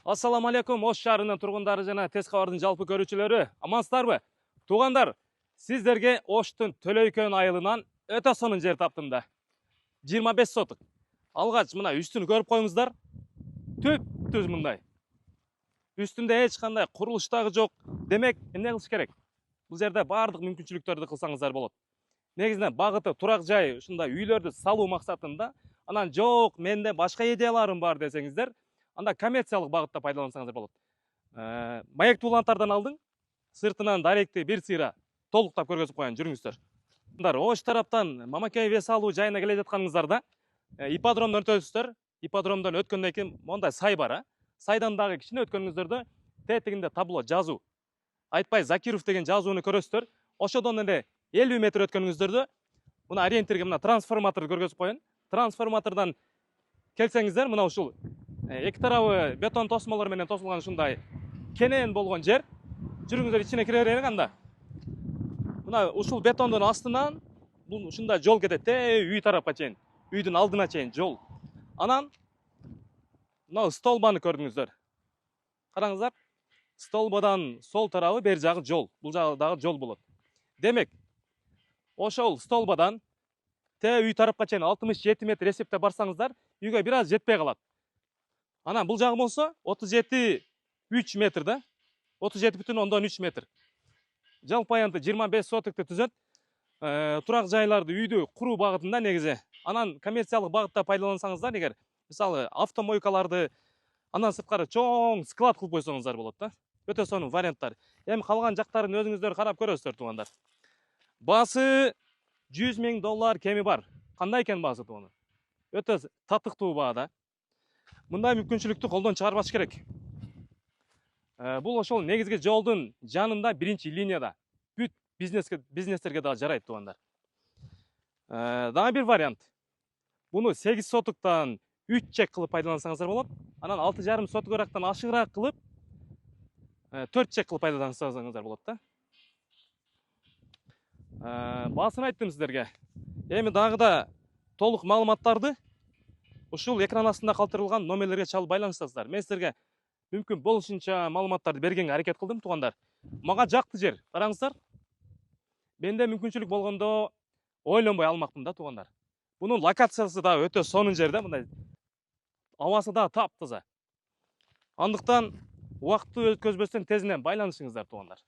Ассаламу алейкум, Ош шаарынын тургундары жана Тез кабардын жалпы көрүүчүлөрү. Амансыздарбы? Туугандар, сиздерге Оштун Төлөйкөн айылынан өтө сонун жер таптым да. 25 сотук. Алгач мына үстүн көрүп коюңуздар. Түп-түз мындай. Үстүндө эч кандай курулуш дагы жок. Демек, эмне кылыш керек? Бул жерде бардык мүмкүнчүлүктөрдү кылсаңыздар болот. Негизинен багыты турак жай, ушундай үйлөрдү салуу максатында, анан жок, менде башка идеяларым бар десеңиздер, анда коммерциялык багытта пайдалансаңыздар болот. Маектүү ламптардан алдың, сыртынан даректи бир сыйра толуктап көргөзүп коеюн, жүрүңүздөр. Ош тараптан Мамакей вес алуу жайына келе жатканыңыздарда, ипподромдон өтөсүздөр. Ипподромдон өткөндөн кийин мондай сай бар. Сайдан дагы кичине өткөнүңүздөрдө тетигинде табло жазуу. Айтбай Закиров деген жазууну көрөсүздөр. Ошодон эле 50 метр өткөнүңүздөрдө мына ориентирге мына трансформатор көргөзүп коеюн. Трансформатордон келсеңиздер, мына ушул эки тарабы бетон тосмолор менен тосулган ушундай кенен болгон жер. Жүрүңүздөр, ичине кире берели анда. Мына ушул бетондун астынан бул ушундай жол кетет, үй тарапка чейин, үйдүн алдына чейин жол. Анан мына столбаны көрдүңүздөр. Караңыздар. Столбадан сол тарабы бер жагы жол. Бул жагы дагы жол болот. Демек, ошол столбадан үй тарапка чейин 67 метр эсептеп барсаңыздар, үйгө бир аз жетпей калат. Анан бул жагы болсо 37,3 метр да. 37,3 метр. Жалпы аянты 25 сотукты түзөт. Турак жайларды үйдү куруу багытында негизи. Анан коммерциялык багытта пайдалансаңыздар, эгер мисалы автомойкаларды андан сырткары чоң склад кылып койсоңуздар болот да. Өтө сонун варианттар. Эми калган жактарын өзүңүздөр карап көрөсүздөр, туугандар. Баасы $100,000 кеми бар. Кандай экен баасы туугандар? Өтө татыктуу баада. Мындай мүмкүнчүлүктү колдон чыгарбаш керек. Бул ошол негизги жолдун жанында, биринчи линияда. Бүт бизнестерге дагы жарайт, туугандар. Дагы бир вариант. Буну 8 сотуктан 3 чек кылып пайдалансаңыздар болот. Анан 6,5 сотугурактан ашыгыраак кылып 4 чек кылып пайдалансаңыздар болот да. Баасын айттым сиздерге. Эми дагы да толук маалыматтарды ушул экран астында калтырылган номерлерге чалып байланышасыздар. Мен сиздерге мүмкүн болушунча маалыматтарды бергенге аракет кылдым, туугандар. Мага жакты жер. Караңыздар. Менде мүмкүнчүлүк болгондо ойлонбой алмакмын да, туугандар. Бунун локациясы да өтө сонун жерде, мындай абасы да таптаза. Андыктан убакытты өткөзбөстөн тезинен байланышыңыздар, туугандар.